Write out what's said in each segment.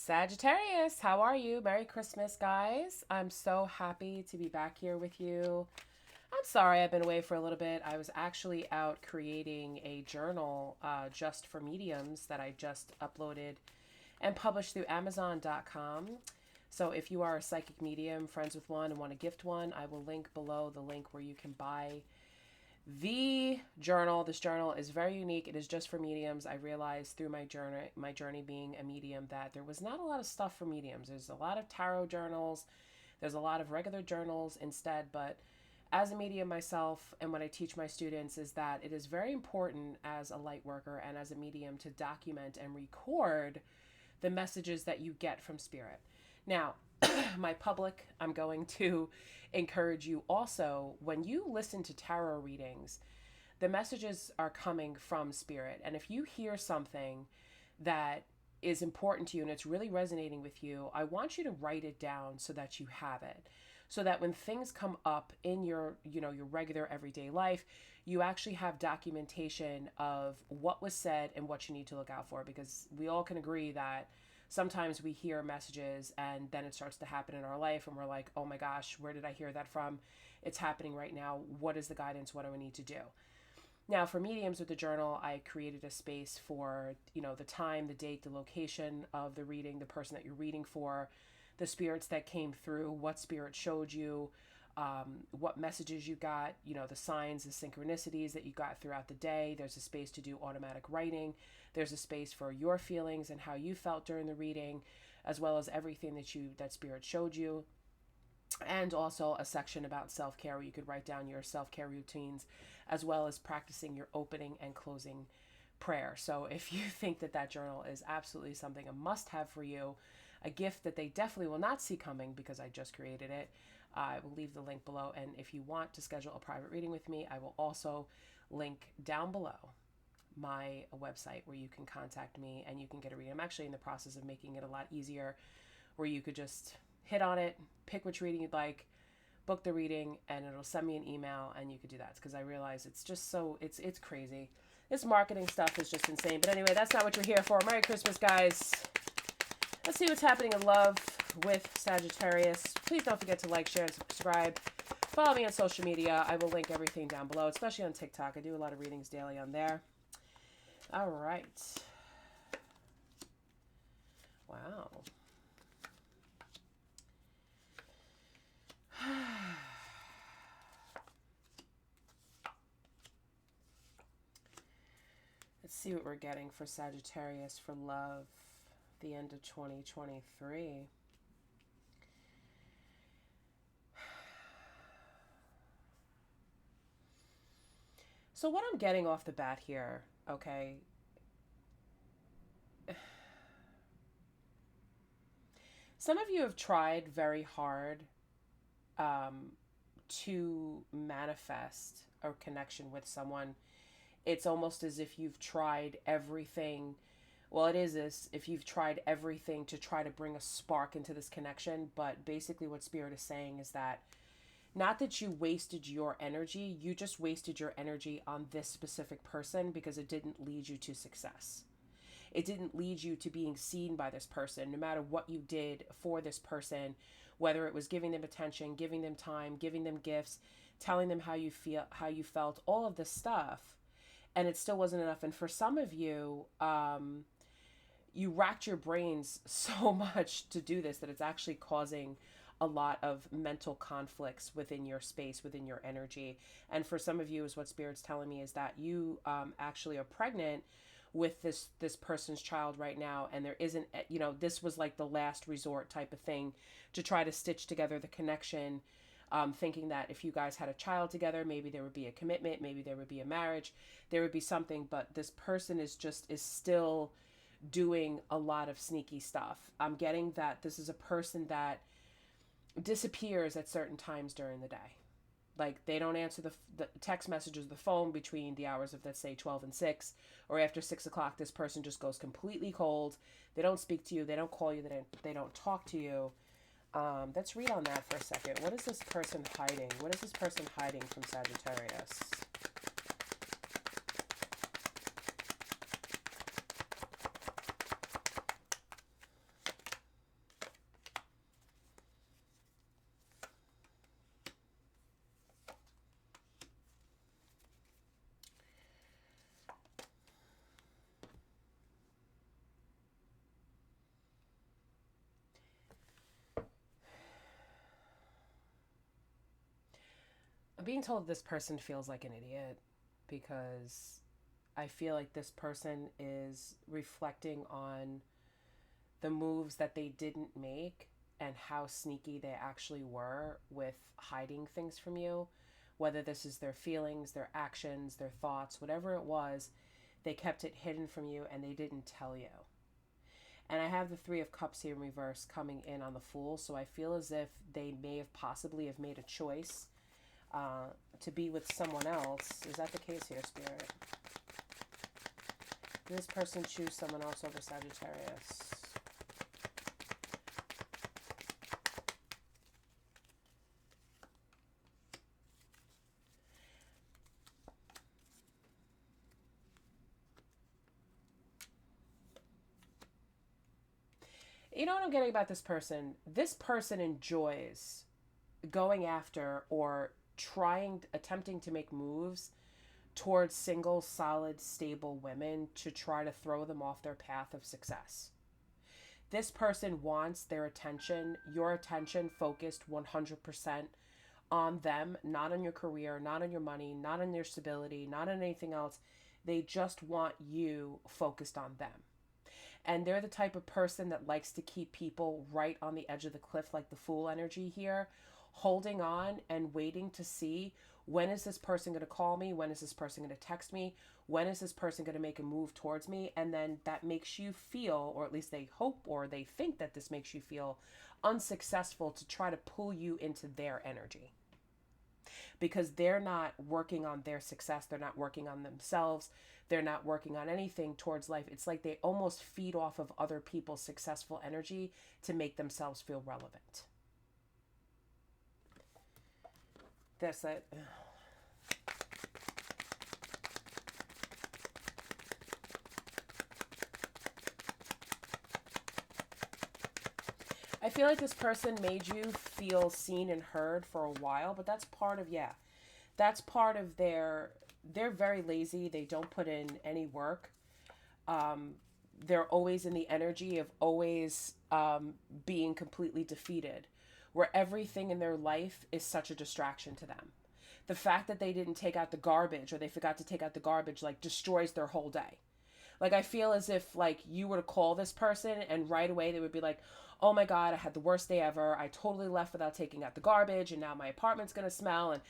Sagittarius, how are you? Merry Christmas, guys. I'm so happy to be back here with you. I'm sorry I've been away for a little bit. I was actually out creating a journal just for mediums that I just uploaded and published through Amazon.com. So if you are a psychic medium, friends with one, and want to gift one, I will link below the link where you can buy the journal. This journal is very unique. It is just for mediums. I realized through my journey being a medium that there was not a lot of stuff for mediums. There's a lot of tarot journals. There's a lot of regular journals instead, but as a medium myself and when I teach my students is that it is very important as a light worker and as a medium to document and record the messages that you get from spirit. Now, my public, I'm going to encourage you also, when you listen to tarot readings, the messages are coming from spirit. And if you hear something that is important to you and it's really resonating with you, I want you to write it down so that you have it. So that when things come up in your regular everyday life, you actually have documentation of what was said and what you need to look out for, because we all can agree that sometimes we hear messages and then it starts to happen in our life and we're like, oh my gosh, where did I hear that from? It's happening right now. What is the guidance? What do I need to do? Now, for mediums with the journal, I created a space for, the time, the date, the location of the reading, the person that you're reading for, the spirits that came through, what spirit showed you, what messages you got, the signs, the synchronicities that you got throughout the day. There's a space to do automatic writing. There's a space for your feelings and how you felt during the reading, as well as everything that spirit showed you. And also a section about self-care where you could write down your self-care routines, as well as practicing your opening and closing prayer. So if you think that journal is absolutely something a must-have for you, a gift that they definitely will not see coming because I just created it, I will leave the link below. And if you want to schedule a private reading with me, I will also link down below my website where you can contact me and you can get a reading. I'm actually in the process of making it a lot easier where you could just hit on it, pick which reading you'd like, book the reading, and it'll send me an email and you could do that, because I realize it's just it's crazy. This marketing stuff is just insane. But anyway, that's not what you're here for. Merry Christmas, guys. Let's see what's happening in love with Sagittarius. Please don't forget to like, share, and subscribe. Follow me on social media. I will link everything down below, especially on TikTok. I do a lot of readings daily on there. All right. Wow. Let's see what we're getting for Sagittarius for love, the end of 2023. So what I'm getting off the bat here, okay, some of you have tried very hard to manifest a connection with someone. It's almost as if you've tried everything. Well, it is this, if you've tried everything to try to bring a spark into this connection, but basically what Spirit is saying is that not that you wasted your energy, you just wasted your energy on this specific person because it didn't lead you to success. It didn't lead you to being seen by this person, no matter what you did for this person, whether it was giving them attention, giving them time, giving them gifts, telling them how you feel, how you felt, all of this stuff. And it still wasn't enough. And for some of you, you racked your brains so much to do this that it's actually causing a lot of mental conflicts within your space, within your energy. And for some of you, is what Spirit's telling me, is that you actually are pregnant with this person's child right now, and there isn't, this was like the last resort type of thing to try to stitch together the connection, thinking that if you guys had a child together, maybe there would be a commitment, maybe there would be a marriage, there would be something. But this person is still doing a lot of sneaky stuff. I'm getting that this is a person that disappears at certain times during the day. Like, they don't answer the text messages, the phone between the hours of, let's say, 12 and 6, or after 6 o'clock, this person just goes completely cold. They don't speak to you. They don't call you. They don't talk to you. Let's read on that for a second. What is this person hiding? What is this person hiding from Sagittarius? being told this person feels like an idiot because I feel like this person is reflecting on the moves that they didn't make and how sneaky they actually were with hiding things from you. Whether this is their feelings, their actions, their thoughts, whatever it was, they kept it hidden from you and they didn't tell you. And I have the Three of Cups here in reverse coming in on the Fool, so I feel as if they may have possibly have made a choice to be with someone else. Is that the case here, Spirit? Did this person choose someone else over Sagittarius? You know what I'm getting about this person? This person enjoys going after or attempting to make moves towards single, solid, stable women to try to throw them off their path of success. This person wants their attention, your attention focused 100% on them, not on your career, not on your money, not on your stability, not on anything else. They just want you focused on them. And they're the type of person that likes to keep people right on the edge of the cliff, like the Fool energy here, holding on and waiting to see, when is this person going to call me? When is this person going to text me? When is this person going to make a move towards me? And then that makes you feel, or at least they hope or they think that this makes you feel unsuccessful to try to pull you into their energy. Because they're not working on their success. They're not working on themselves. They're not working on anything towards life. It's like they almost feed off of other people's successful energy to make themselves feel relevant. That's it. I feel like this person made you feel seen and heard for a while, but that's part of, that's part of they're very lazy. They don't put in any work. They're always in the energy of always being completely defeated, where everything in their life is such a distraction to them. The fact that they didn't take out the garbage or they forgot to take out the garbage, like, destroys their whole day. Like, I feel as if, like, you were to call this person and right away they would be like, oh my God, I had the worst day ever. I totally left without taking out the garbage, and now my apartment's going to smell, and,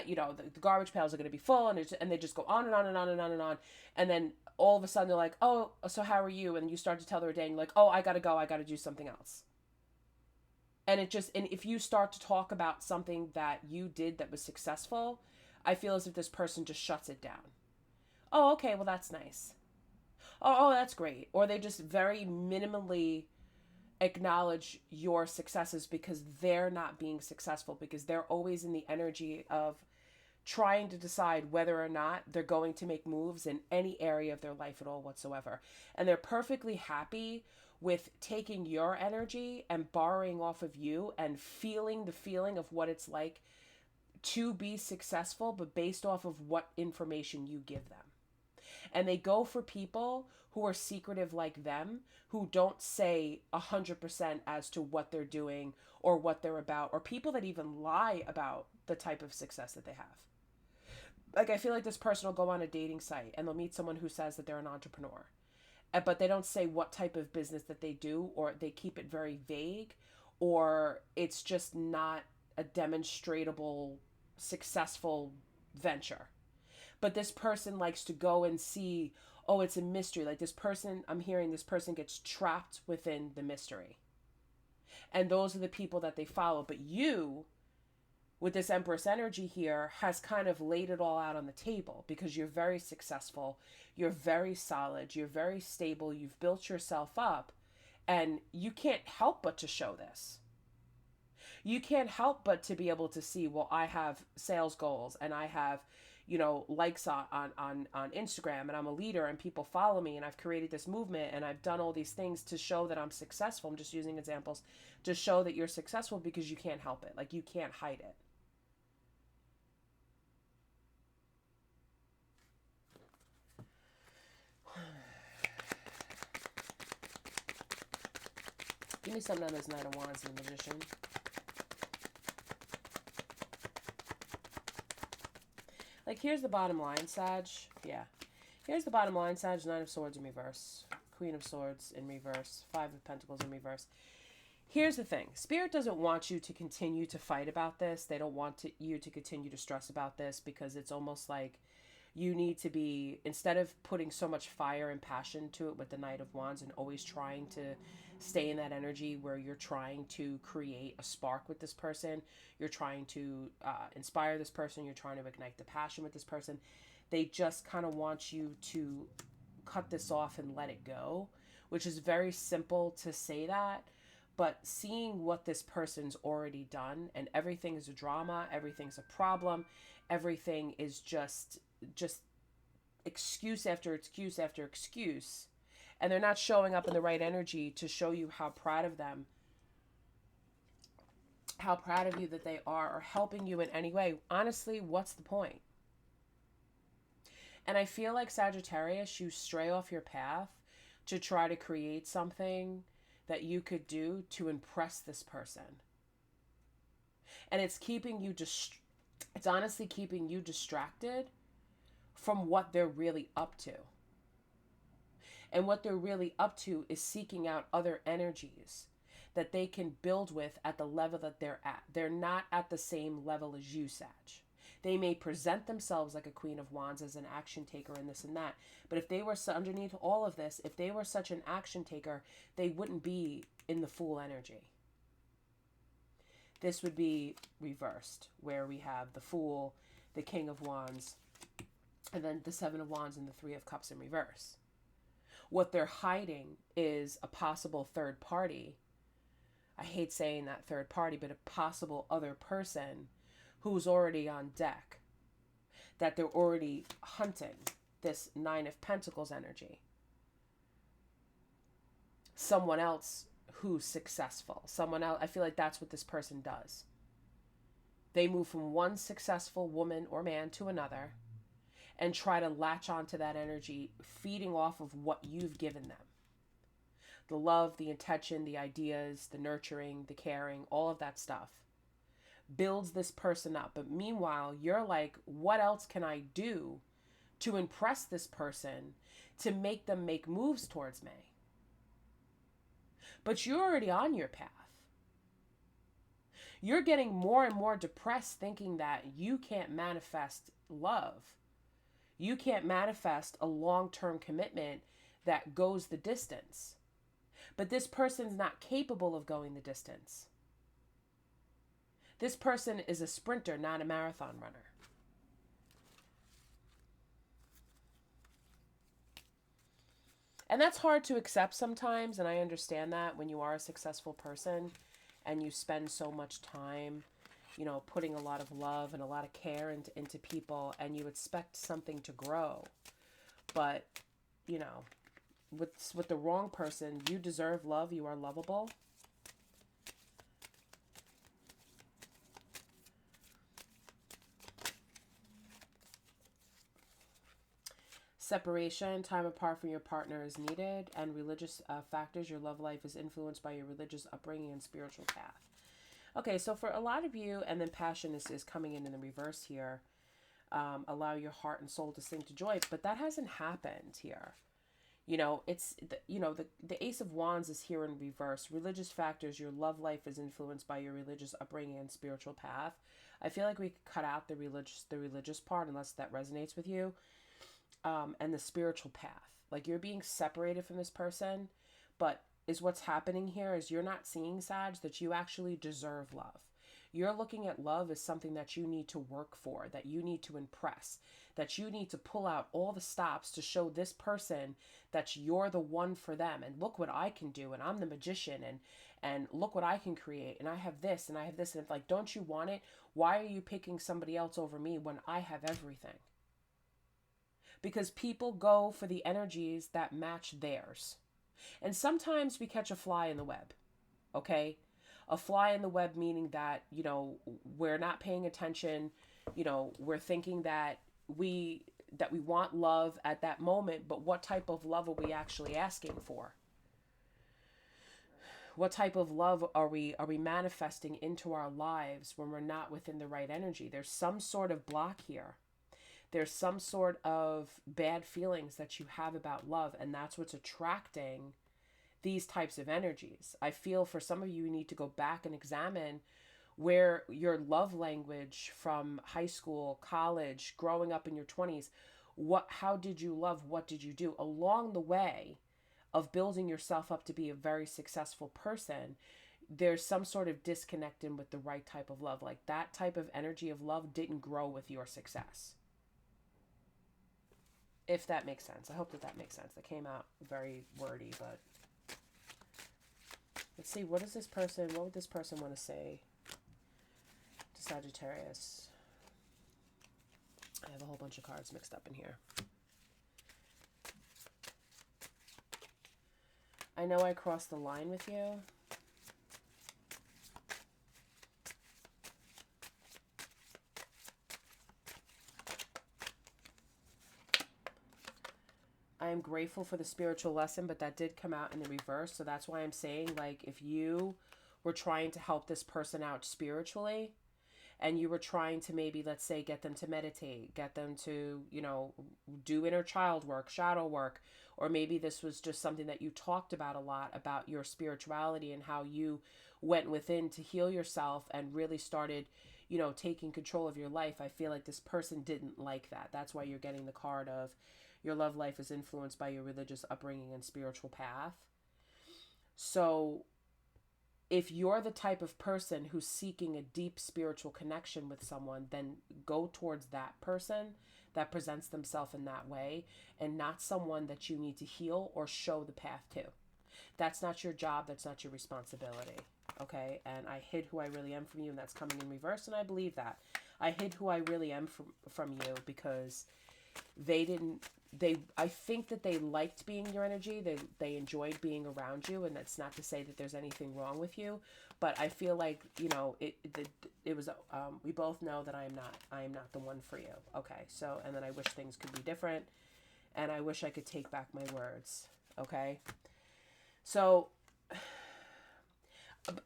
the garbage pails are going to be full, and they just go on and on and on and on and on. And then all of a sudden they're like, oh, so how are you? And you start to tell their day, and you're like, oh, I got to go. I got to do something else. And if you start to talk about something that you did that was successful, I feel as if this person just shuts it down. Oh, okay, well, that's nice. Oh, that's great. Or they just very minimally acknowledge your successes because they're not being successful, because they're always in the energy of trying to decide whether or not they're going to make moves in any area of their life at all whatsoever. And they're perfectly happy with taking your energy and borrowing off of you and feeling the feeling of what it's like to be successful, but based off of what information you give them. And they go for people who are secretive like them, who don't say 100% as to what they're doing or what they're about, or people that even lie about the type of success that they have. Like, I feel like this person will go on a dating site and they'll meet someone who says that they're an entrepreneur, but they don't say what type of business that they do, or they keep it very vague, or it's just not a demonstrable, successful venture. But this person likes to go and see, oh, it's a mystery. Like, this person, I'm hearing this person gets trapped within the mystery. And those are the people that they follow. But you, with this Empress energy here, has kind of laid it all out on the table, because you're very successful. You're very solid. You're very stable. You've built yourself up. And you can't help but to show this. You can't help but to be able to see, well, I have sales goals, and I have likes on Instagram, and I'm a leader and people follow me, and I've created this movement, and I've done all these things to show that I'm successful. I'm just using examples to show that you're successful, because you can't help it. Like, you can't hide it. Give me something on this Knight of Wands and the Magician. Like, here's the bottom line, Sag. Yeah. Here's the bottom line, Sag. Nine of Swords in reverse. Queen of Swords in reverse. Five of Pentacles in reverse. Here's the thing. Spirit doesn't want you to continue to fight about this. They don't want you to continue to stress about this, because it's almost like you need to be, instead of putting so much fire and passion to it with the Knight of Wands and always trying to stay in that energy where you're trying to create a spark with this person, you're trying to inspire this person, you're trying to ignite the passion with this person, they just kind of want you to cut this off and let it go, which is very simple to say that. But seeing what this person's already done, and everything is a drama, everything's a problem, everything is just excuse after excuse after excuse, and they're not showing up in the right energy to show you how proud of them, how proud of you that they are, or helping you in any way. Honestly, what's the point? And I feel like, Sagittarius, you stray off your path to try to create something that you could do to impress this person. And it's keeping you it's honestly keeping you distracted from what they're really up to. And what they're really up to is seeking out other energies that they can build with at the level that they're at. They're not at the same level as you, Sag. They may present themselves like a Queen of Wands as an action taker and this and that. But if they were underneath all of this, if they were such an action taker, they wouldn't be in the Fool energy. This would be reversed, where we have the Fool, the King of Wands, and then the Seven of Wands and the Three of Cups in reverse. What they're hiding is a possible third party. I hate saying that, third party, but a possible other person who's already on deck, that they're already hunting, this Nine of Pentacles energy. Someone else who's successful. Someone else. I feel like that's what this person does. They move from one successful woman or man to another and try to latch onto that energy, feeding off of what you've given them. The love, the intention, the ideas, the nurturing, the caring, all of that stuff builds this person up. But meanwhile, you're like, what else can I do to impress this person, to make them make moves towards me? But you're already on your path. You're getting more and more depressed, thinking that you can't manifest love. You can't manifest a long-term commitment that goes the distance. But this person's not capable of going the distance. This person is a sprinter, not a marathon runner. And that's hard to accept sometimes, and I understand that when you are a successful person and you spend so much time, you know, putting a lot of love and a lot of care into people, and you expect something to grow. But, you know, with the wrong person, you deserve love, you are lovable. Separation, time apart from your partner is needed, and religious factors. Your love life is influenced by your religious upbringing and spiritual path. Okay, so for a lot of you, and then passion is coming in the reverse here. Allow your heart and soul to sing to joy, but that hasn't happened here. You know, it's, the Ace of Wands is here in reverse. Religious factors, your love life is influenced by your religious upbringing and spiritual path. I feel like we could cut out the religious part unless that resonates with you. And the spiritual path. Like, you're being separated from this person, but is what's happening here is you're not seeing, Sag, that you actually deserve love. You're looking at love as something that you need to work for, that you need to impress, that you need to pull out all the stops to show this person that you're the one for them. And look what I can do, and I'm the magician, and look what I can create, and I have this, and I have this. And it's like, don't you want it? Why are you picking somebody else over me when I have everything? Because people go for the energies that match theirs. And sometimes we catch a fly in the web, okay? A fly in the web meaning that, you know, we're not paying attention, you know, we're thinking that we want love at that moment, but what type of love are we actually asking for? What type of love are we manifesting into our lives when we're not within the right energy? There's some sort of block here. There's some sort of bad feelings that you have about love, and that's what's attracting these types of energies. I feel for some of you, you need to go back and examine where your love language from high school, college, growing up in your 20s, how did you love? What did you do along the way of building yourself up to be a very successful person? There's some sort of disconnect in with the right type of love. Like that type of energy of love didn't grow with your success. If that makes sense. I hope that that makes sense. That came out very wordy, but let's see. What would this person want to say to Sagittarius? I have a whole bunch of cards mixed up in here. I know I crossed the line with you. I am grateful for the spiritual lesson, but that did come out in the reverse. So that's why I'm saying, like, if you were trying to help this person out spiritually, and you were trying to maybe, let's say, get them to meditate, get them to, do inner child work, shadow work, or maybe this was just something that you talked about a lot, about your spirituality and how you went within to heal yourself and really started, taking control of your life. I feel like this person didn't like that. That's why you're getting the card of your love life is influenced by your religious upbringing and spiritual path. So if you're the type of person who's seeking a deep spiritual connection with someone, then go towards that person that presents themselves in that way, and not someone that you need to heal or show the path to. That's not your job. That's not your responsibility. Okay? And I hid who I really am from you, and that's coming in reverse, and I believe that. I hid who I really am from you because I think that they liked being your energy. They enjoyed being around you, and that's not to say that there's anything wrong with you, but I feel like, it was, we both know that I am not the one for you. Okay. So, and then I wish things could be different, and I wish I could take back my words. Okay. So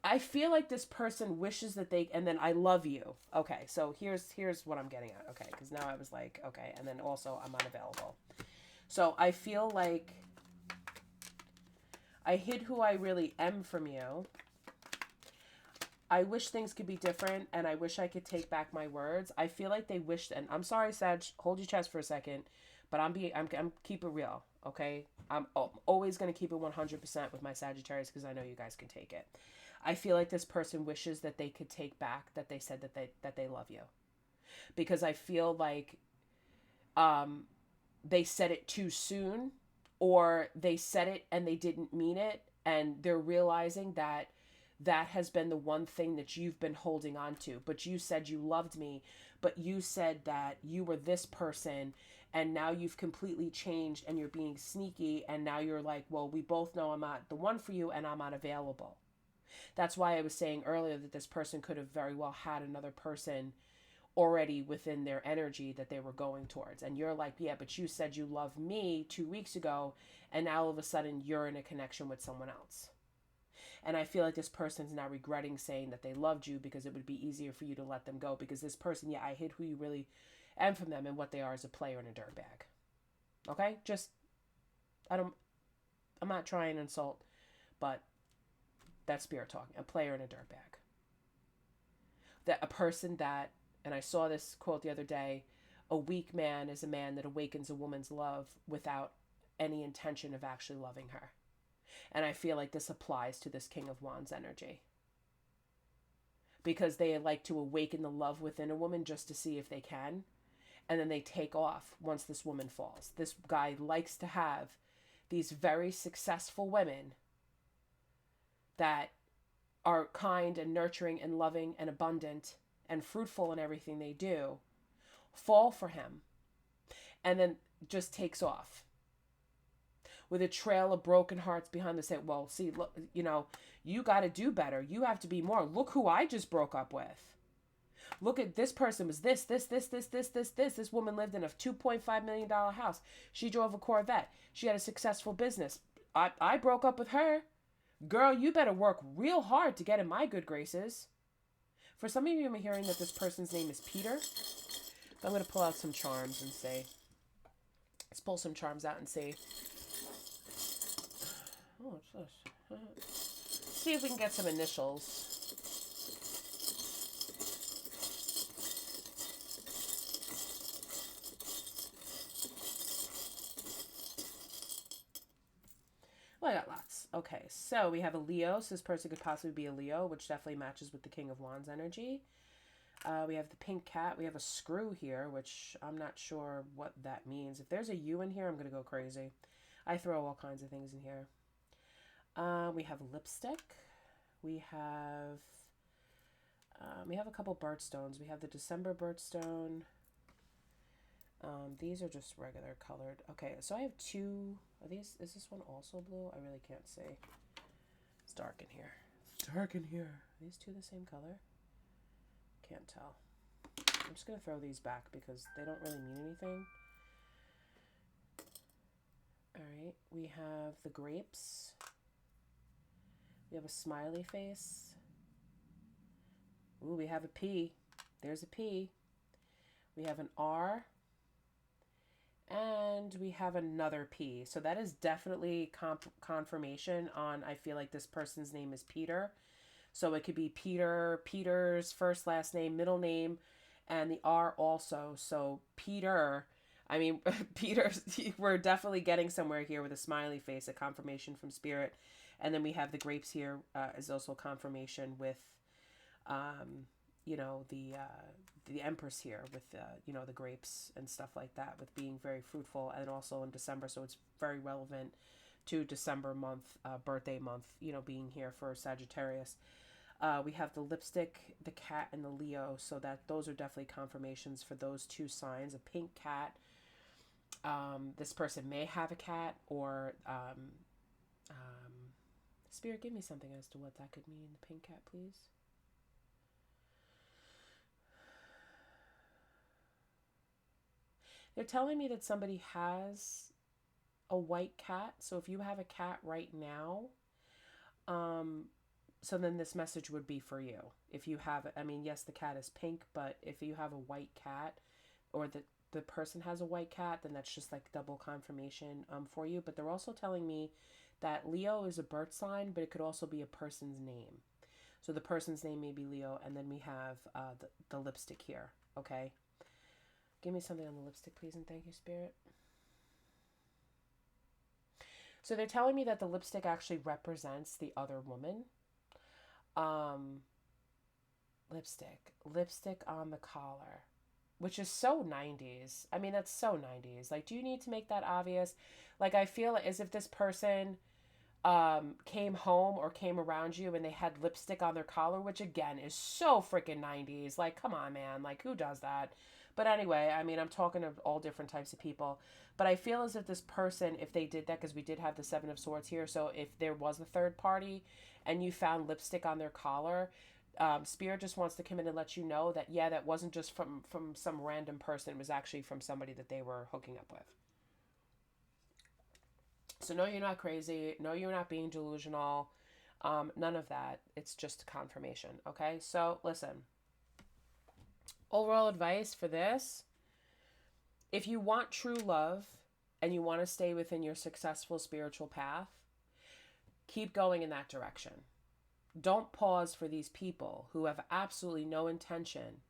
I feel like this person wishes that and then I love you. Okay, so here's what I'm getting at. Okay, because now I was like, okay, and then also I'm unavailable. So I feel like I hid who I really am from you. I wish things could be different, and I wish I could take back my words. I feel like they wished, and I'm sorry, Sag, hold your chest for a second, but I'm keep it real, okay? I'm always going to keep it 100% with my Sagittarius because I know you guys can take it. I feel like this person wishes that they could take back that they said that they love you. Because I feel like they said it too soon, or they said it and they didn't mean it, and they're realizing that has been the one thing that you've been holding on to. But you said you loved me, but you said that you were this person, and now you've completely changed and you're being sneaky, and now you're like, well, we both know I'm not the one for you and I'm not available. That's why I was saying earlier that this person could have very well had another person already within their energy that they were going towards. And you're like, yeah, but you said you loved me 2 weeks ago, and now all of a sudden you're in a connection with someone else. And I feel like this person's now regretting saying that they loved you, because it would be easier for you to let them go, because this person, yeah, I hid who you really am from them and what they are as a player and a dirtbag. Okay? I'm not trying to insult, but that's spirit talking. A player and a dirtbag. That a person that, and I saw this quote the other day, a weak man is a man that awakens a woman's love without any intention of actually loving her. And I feel like this applies to this King of Wands energy. Because they like to awaken the love within a woman just to see if they can. And then they take off once this woman falls. This guy likes to have these very successful women that are kind and nurturing and loving and abundant and fruitful in everything they do, fall for him, and then just takes off with a trail of broken hearts behind them. Say, well, see, look, you got to do better. You have to be more. Look who I just broke up with. Look at this person was this. This woman lived in a $2.5 million house. She drove a Corvette. She had a successful business. I broke up with her. Girl, you better work real hard to get in my good graces. For some of you, I'm hearing that this person's name is Peter. I'm going to pull out some charms and see. Let's pull some charms out and see. Oh, what's this? See if we can get some initials. Well, I got lots. Okay, so we have a Leo. So this person could possibly be a Leo, which definitely matches with the King of Wands energy. We have the pink cat. We have a screw here, which I'm not sure what that means. If there's a U in here, I'm going to go crazy. I throw all kinds of things in here. We have lipstick. We have a couple birthstones. We have the December birthstone. These are just regular colored. Okay, so I have two. Are these? Is this one also blue? I really can't see. It's dark in here. It's dark in here. Are these two the same color? Can't tell. I'm just going to throw these back because they don't really mean anything. Alright, we have the grapes. We have a smiley face. Ooh, we have a P. There's a P. We have an R. And we have another P. So that is definitely confirmation on, I feel like this person's name is Peter. So it could be Peter, Peter's first, last name, middle name, and the R also. So Peter, I mean, Peter, we're definitely getting somewhere here with a smiley face, a confirmation from Spirit. And then we have the grapes here is also confirmation with, you know, the Empress here with, you know, the grapes and stuff like that with being very fruitful and also in December. So it's very relevant to December month, birthday month, you know, being here for Sagittarius. We have the lipstick, the cat, and the Leo. So that those are definitely confirmations for those two signs. A pink cat. This person may have a cat or Spirit, give me something as to what that could mean. The pink cat, please. They're telling me that somebody has a white cat. So if you have a cat right now, so then this message would be for you. If you have, I mean, yes, the cat is pink, but if you have a white cat or the person has a white cat, then that's just like double confirmation for you. But they're also telling me that Leo is a birth sign, but it could also be a person's name. So the person's name may be Leo, and then we have the lipstick here, okay? Give me something on the lipstick, please, and thank you, Spirit. So they're telling me that the lipstick actually represents the other woman. Lipstick on the collar, which is so 90s. I mean, that's so 90s. Like, do you need to make that obvious? Like, I feel as if this person came home or came around you and they had lipstick on their collar, which again is so freaking 90s. Like, come on, man. Like, who does that? But anyway, I mean, I'm talking of all different types of people. But I feel as if this person, if they did that, because we did have the Seven of Swords here, so if there was a third party and you found lipstick on their collar, Spirit just wants to come in and let you know that, yeah, that wasn't just from some random person. It was actually from somebody that they were hooking up with. So no, you're not crazy. No, you're not being delusional. None of that. It's just confirmation, okay? So listen. Overall advice for this, if you want true love and you want to stay within your successful spiritual path, keep going in that direction. Don't pause for these people who have absolutely no intention.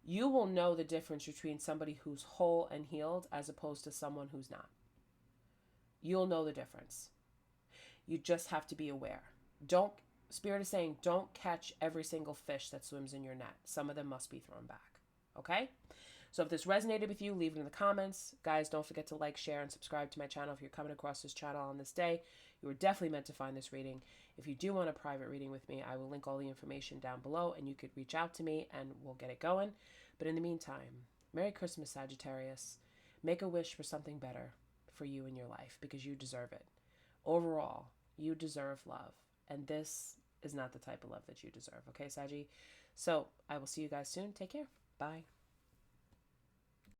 You will know the difference between somebody who's whole and healed as opposed to someone who's not. You'll know the difference. You just have to be aware. Spirit is saying, don't catch every single fish that swims in your net. Some of them must be thrown back. Okay? So if this resonated with you, leave it in the comments. Guys, don't forget to like, share, and subscribe to my channel if you're coming across this channel on this day. You were definitely meant to find this reading. If you do want a private reading with me, I will link all the information down below, and you could reach out to me, and we'll get it going. But in the meantime, Merry Christmas, Sagittarius. Make a wish for something better for you in your life, because you deserve it. Overall, you deserve love. And this is not the type of love that you deserve. Okay, Saggy? So I will see you guys soon. Take care. Bye.